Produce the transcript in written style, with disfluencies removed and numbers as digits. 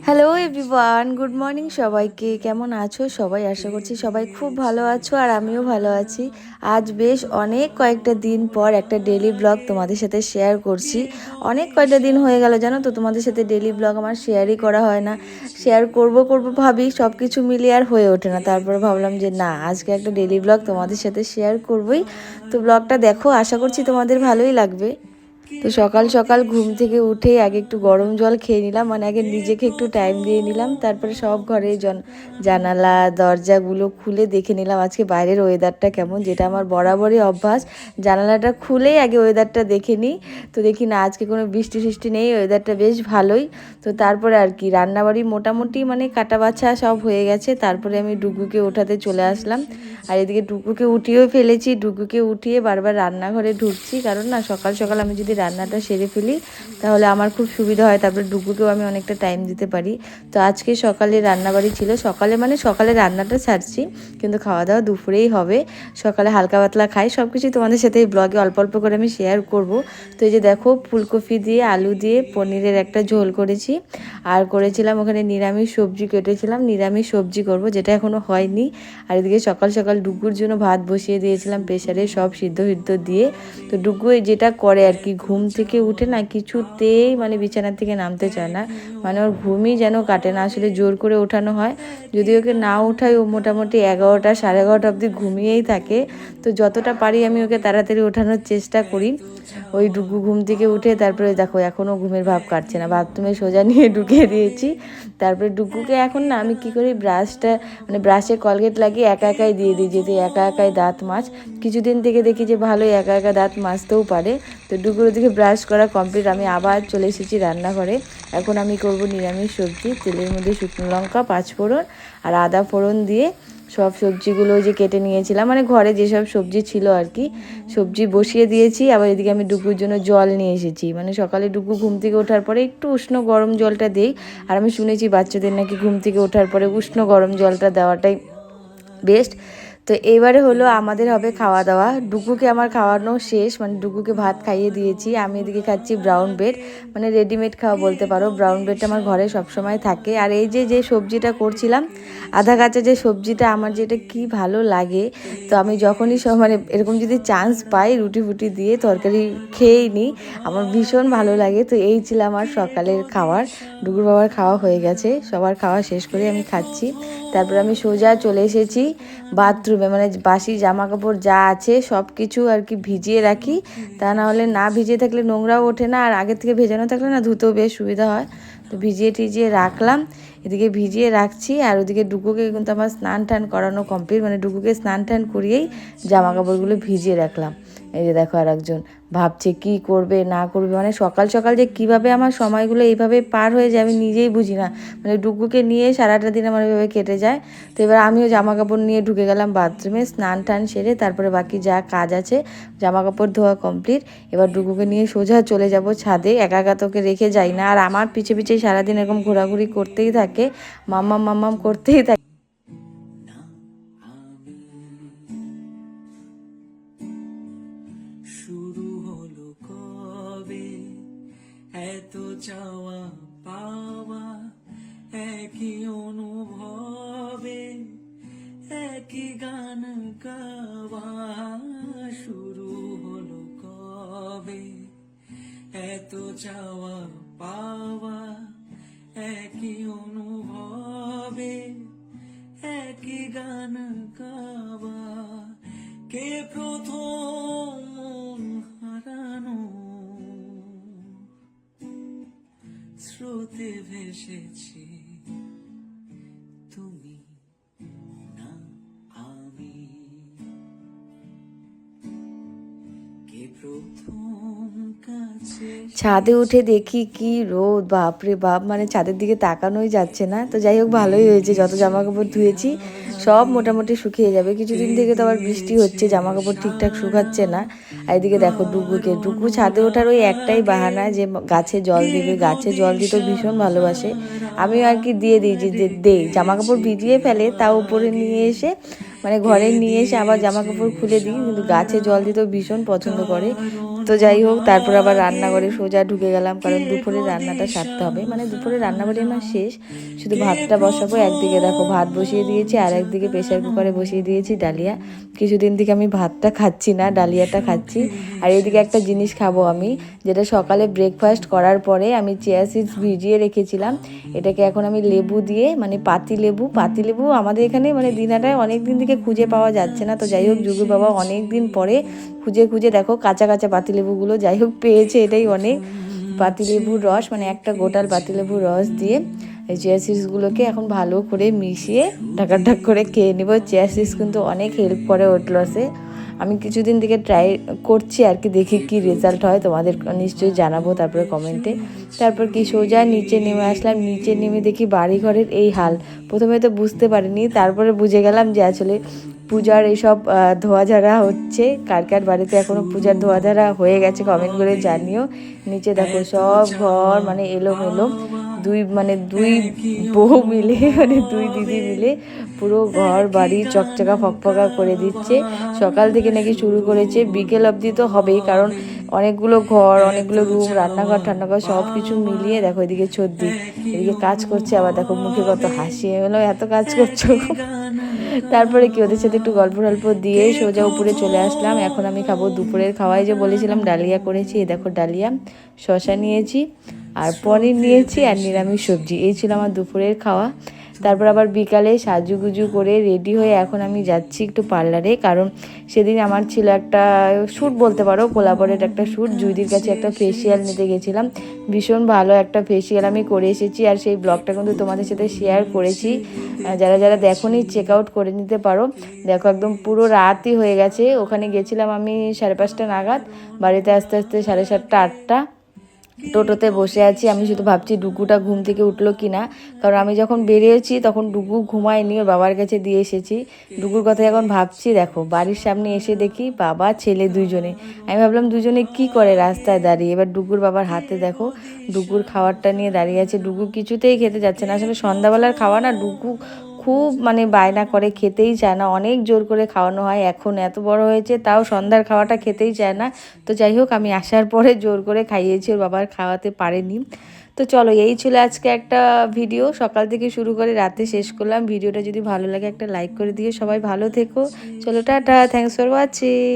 Hello everyone, good morning সবাইকে। কেমন আছো সবাই? আশা করছি সবাই খুব ভালো আছো আর আমিও ভালো আছি। আজ বেশ অনেক কয়েকটা দিন পর একটা ডেলি ব্লগ তোমাদের সাথে শেয়ার করছি। অনেক কয়েকটা দিন হয়ে গেল জানো তো, তোমাদের সাথে ডেলি ব্লগ আমার শেয়ারই করা হয় না। শেয়ার করব ভাবি, সব কিছু মিলিয়ে আর হয়ে ওঠে না। তারপরে ভাবলাম যে না, আজকে একটা ডেলি ব্লগ তোমাদের সাথে শেয়ার করবই। তো ব্লগটা দেখো, আশা করছি তোমাদের ভালোই লাগবে। তো সকাল সকাল ঘুম থেকে উঠে আগে একটু গরম জল খেয়ে নিলাম, মানে আগে নিজেকে একটু টাইম দিয়ে নিলাম। তারপরে সব ঘরে জানালা দরজাগুলো খুলে দেখে নিলাম আজকে বাইরের ওয়েদারটা কেমন, যেটা আমার বরাবরই অভ্যাস। জানালাটা খুলেই আগে ওয়েদারটা দেখে নিই। তো দেখি না, আজকে কোনো বৃষ্টি সৃষ্টি নেই, ওয়েদারটা বেশ ভালোই। তো তারপরে আর কি, রান্নাবাড়ি মোটামুটি মানে কাটা বাছা সব হয়ে গেছে। তারপরে আমি ডুগুকে ওঠাতে চলে আসলাম। আর এদিকে ডুগুকে উঠিয়েও ফেলেছি, ডুগুকে উঠিয়ে বারবার রান্নাঘরে ঢুকছি, কারণ না সকাল সকাল আমি যদি রান্নাটা সেরে ফেলি তাহলে আমার খুব সুবিধা হয়, তারপরে ডুগুকেও আমি অনেকটা টাইম দিতে পারি। তো আজকে সকালে রান্নাবাড়ি ছিল, সকালে মানে সকালে রান্নাটা ছাড়ছি, কিন্তু খাওয়া দাওয়া দুপুরেই হবে। সকালে হালকা পাতলা খাই, সব কিছুই তোমাদের সাথে এই ব্লগে অল্প অল্প করে আমি শেয়ার করব। তো এই যে দেখো, ফুলকপি দিয়ে আলু দিয়ে পনিরের একটা ঝোল করেছি, আর করেছিলাম ওখানে নিরামিষ সবজি কেটেছিলাম, নিরামিষ সবজি করব, যেটা এখনও হয়নি। আর এদিকে সকাল সকাল ডুগুর জন্য ভাত বসিয়ে দিয়েছিলাম প্রেসারে, সব সিদ্ধ দিয়ে। তো ডুগু যেটা করে আর কি, ঘুম থেকে উঠে না কিছুতেই মানে বিছানার থেকে নামতে চায় না, মানে ওর ঘুমই যেন কাটে না। আসলে জোর করে ওঠানো হয়, যদি ওকে না উঠাই ও মোটামুটি 11টা 11:30 অবধি ঘুমিয়েই থাকে। তো যতটা পারি আমি ওকে তাড়াতাড়ি ওঠানোর চেষ্টা করি। ওই ডুগু ঘুম থেকে উঠে তারপরে দেখো এখনও ঘুমের ভাব কাটছে না, বাথরুমে সোজা নিয়ে ঢুকিয়ে দিয়েছি। তারপরে ডুগুকে এখন না আমি কী করি, ব্রাশটা মানে ব্রাশে কলগেট লাগিয়ে একা একাই দিয়ে দিই, যেতে একা একাই দাঁত মাছ। কিছুদিন থেকে দেখি যে ভালোই একা একা দাঁত মাজতেও পারে। তো ডুগুর ওদিকে ব্রাশ করা কমপ্লিট, আমি আবার চলে এসেছি রান্নাঘরে। এখন আমি করব নিরামিষ সবজি। তেলের মধ্যে শুকনো লঙ্কা, পাঁচফোড়ন আর আদা ফোড়ন দিয়ে সব সবজিগুলো যে কেটে নিয়েছিলাম, মানে ঘরে যেসব সবজি ছিল আর কি, সবজি বসিয়ে দিয়েছি। আবার এদিকে আমি ডুগুর জন্য জল নিয়ে এসেছি, মানে সকালে ডুগু ঘুম থেকে ওঠার পরে একটু উষ্ণ গরম জলটা দেই। আর আমি শুনেছি বাচ্চাদের নাকি ঘুম থেকে ওঠার পরে উষ্ণ গরম জলটা দেওয়াটাই বেস্ট। তো এবারে হলো আমাদের হবে খাওয়া দাওয়া। ডুগুকে আমার খাওয়ানো শেষ, মানে ডুগুকে ভাত খাইয়ে দিয়েছি। আমি এদিকে খাচ্ছি ব্রাউন ব্রেড, মানে রেডিমেড খাওয়া বলতে পারো। ব্রাউন ব্রেডটা আমার ঘরে সবসময় থাকে। আর এই যে সবজিটা করছিলাম, আধা কাঁচা যে সবজিটা, আমার যেটা কি ভালো লাগে। তো আমি যখনই সব মানে এরকম যদি চান্স পাই রুটি ফুটি দিয়ে তরকারি খেয়েই নিই, আমার ভীষণ ভালো লাগে। তো এই ছিল আমার সকালের খাবার। ডুগুর বাবার খাওয়া হয়ে গেছে, সবার খাওয়া শেষ করে আমি খাচ্ছি। তারপর আমি সোজা চলে এসেছি বাথরুমে, মানে বাসি জামা কাপড় যা আছে সব কিছু আর কি ভিজিয়ে রাখি, তা না হলে না ভিজিয়ে থাকলে নোংরাও ওঠে না, আর আগের থেকে ভেজানো থাকলে না ধুতেও বেশ সুবিধা হয়। তো ভিজিয়ে টিজিয়ে রাখলাম, এদিকে ভিজিয়ে রাখছি। আর ওদিকে ডুগুকে কিন্তু আমার স্নান টান করানো কমপ্লিট, মানে ডুগুকে স্নান টান করিয়েই জামা কাপড়গুলো ভিজিয়ে রাখলাম। এই যে দেখো আর একজন ভাবছে কি করবে না করবে, মানে সকাল সকাল যে কিভাবে আমার সময়গুলো এইভাবে পার হয়ে যায় আমি নিজেই বুঝি না। মানে ডুগুকে নিয়ে সারাটা দিন আমার এভাবে কেটে যায়। তো এবার আমিও জামা কাপড় নিয়ে ঢুকে গেলাম বাথরুমে, স্নান টান সেরে তারপরে বাকি যা কাজ আছে, জামা কাপড় ধোয়া কমপ্লিট। এবার ডুগুকে নিয়ে সোজা চলে যাব ছাদে, একা একা তোকে রেখে যাই না। আর আমার পিছে পিছে সারাদিন এরকম ঘোরাঘুরি করতেই থাকে, মাম্মাম মাম্মাম করতেই থাকে। শুরু হলো কবে এত চাওয়া পাওয়া, একই অনুভবে একই গান গাওয়া। শুরু হলো কবে এত চাওয়া পাওয়া, একই অনুভবে একই গান গাওয়া। কে প্রথম হারানো স্রোতে ভেসেছি, তুমি না আমি। কে প্রথম কাছে ছাদে উঠে দেখি কি রোদ, বাপরে বাপ, মানে ছাদের দিকে তাকানোই যাচ্ছে না। তো যাই হোক, ভালোই হয়েছে, যত জামা কাপড় ধুয়েছি সব মোটামুটি শুকিয়ে যাবে। কিছুদিন থেকে তো আবার বৃষ্টি হচ্ছে, জামা কাপড় ঠিকঠাক শুকাচ্ছে না। আর এদিকে দেখো ডুগু ছাদে ওঠার ওই একটাই বাহানা যে গাছে জল দেবে, গাছে জল দিতেও ভীষণ ভালোবাসে। আমিও আর কি দিয়ে দিই, যে দেই জামা কাপড় ভিজিয়ে ফেলে তাও উপরে নিয়ে এসে, মানে ঘরে নিয়ে এসে আবার জামা কাপড় খুলে দিই, কিন্তু গাছে জল দিতেও ভীষণ পছন্দ করে। তো যাই হোক, তারপর আবার রান্নাঘরে সোজা ঢুকে গেলাম, কারণ দুপুরে রান্নাটা সারতে হবে। মানে দুপুরে রান্নাবাড়ি আমার শেষ, শুধু ভাতটা বসাবো। একদিকে দেখো ভাত বসিয়ে দিয়েছি, আর একদিকে প্রেশার কুকারে বসিয়ে দিয়েছি ডালিয়া। কিছুদিন থেকে আমি ভাতটা খাচ্ছি না, ডালিয়াটা খাচ্ছি। আর এদিকে একটা জিনিস খাবো আমি, যেটা সকালে ব্রেকফাস্ট করার পরে আমি চিয়া সিডস ভিজিয়ে রেখেছিলাম। এটাকে এখন আমি লেবু দিয়ে, মানে পাতিলেবু আমাদের এখানে মানে দিনাটায় অনেক দিন থেকে খুঁজে পাওয়া যাচ্ছে না। তো যাই হোক, যুগু বাবা অনেক দিন পরে খুঁজে খুঁজে দেখো কাঁচা কাঁচা পাতিলেবুগুলো যাই হোক পেয়েছে, এটাই অনেক। পাতিলেবুর রস, মানে একটা গোটাল পাতিলেবুর রস দিয়ে এই চিয়া সিডসগুলোকে এখন ভালো করে মিশিয়ে ঢাক করে খেয়ে নেব। চিয়া সিডস কিন্তু অনেক হেল্প করে ওয়েট লসে। আমি কিছুদিন থেকে ট্রাই করছি আর কি, দেখি কি রেজাল্ট হয়, তোমাদের নিশ্চয়ই জানাবো তারপরে কমেন্টে। তারপর কি সোজা নিচে নেমে আসলাম। নিচে নেমে দেখি বাড়ি ঘরের এই হাল। প্রথমে তো বুঝতে পারিনি, তারপরে বুঝে গেলাম যে আসলে পূজার এইসব ধোয়াঝাড়া হচ্ছে। কার কার বাড়িতে এখনও পূজার ধোয়াঝাড়া হয়ে গেছে কমেন্ট করে জানিও। নিচে দেখো সব ঘর মানে এলোমেলো, দুই বউ মিলে মানে দুই দিদি মিলে পুরো ঘর বাড়ি চকচকা ফকফকা করে দিচ্ছে। সকাল থেকে নাকি শুরু করেছে, বিকেল অবধি তো হবেই, কারণ অনেকগুলো ঘর, অনেকগুলো রুম, রান্নাঘর ঠান্নাঘর সব কিছু মিলিয়ে দেখো। এদিকে ছদ্দি এদিকে কাজ করছে, আবার দেখো মুখে কত হাসি এলো, এত কাজ করছো। তারপরে কি ওদের সাথে একটু গল্প টল্প দিয়ে সোজা উপরে চলে আসলাম। এখন আমি খাবো দুপুরের খাওয়াই, যে বলেছিলাম ডালিয়া করেছি। এই দেখো ডালিয়া, শসা নিয়েছি, আর পনির নিয়েছি, আর নিরামিষ সবজি। এই ছিল আমার দুপুরের খাওয়া। তারপর আবার বিকালে সাজুগুজু করে রেডি হয়ে এখন আমি যাচ্ছি একটু পার্লারে, কারণ সেদিন আমার ছিল একটা শ্যুট বলতে পারো, কোলাবরেট একটা শ্যুট। জুদির কাছে একটা ফেসিয়াল নিতে গেছিলাম, ভীষণ ভালো একটা ফেসিয়াল আমি করে এসেছি। আর সেই ব্লগটা কিন্তু তোমাদের সাথে শেয়ার করেছি, যারা যারা দেখোনি চেক আউট করে নিতে পারো। দেখো একদম পুরো রাতই হয়ে গেছে। ওখানে গেছিলাম আমি 5:30 নাগাদ, বাড়িতে আস্তে আস্তে 7:30 8টা। টোটোতে বসে আছি, আমি শুধু ভাবছি ডুগুটা ঘুম থেকে উঠলো কি না, কারণ আমি যখন বেরিয়েছি তখন ডুগু ঘুমায়নি, ওর বাবার কাছে দিয়ে এসেছি। ডুগুর কথা এখন ভাবছি। দেখো বাড়ির সামনে এসে দেখি বাবা ছেলে দুইজনে। আমি ভাবলাম দুজনে কি করে রাস্তায় দাঁড়িয়ে। এবার ডুগুর বাবার হাতে দেখো ডুগুর খাবারটা নিয়ে দাঁড়িয়ে আছে। ডুগু কিছুতেই খেতে যাচ্ছে না, আসলে সন্ধ্যাবেলার খাওয়া না ডুগু খুব মানে বায়না করে, খেতেই চায় না। অনেক জোর করে খাওয়ানো হয়, এখন এত বড় হয়েছে তাও সন্ধ্যার খাওয়াটা খেতেই চায় না। তো যাই হোক, আমি আসার পরে জোর করে খাইয়েছি, ওর বাবার খাওয়াতে পারেনি। তো চলো, এই ছিল আজকে একটা ভিডিও, সকাল থেকে শুরু করে রাতে শেষ করলাম। ভিডিওটা যদি ভালো লাগে একটা লাইক করে দিয়ে সবাই ভালো থেকো। চলো টাটা, থ্যাংকস ফর ওয়াচিং।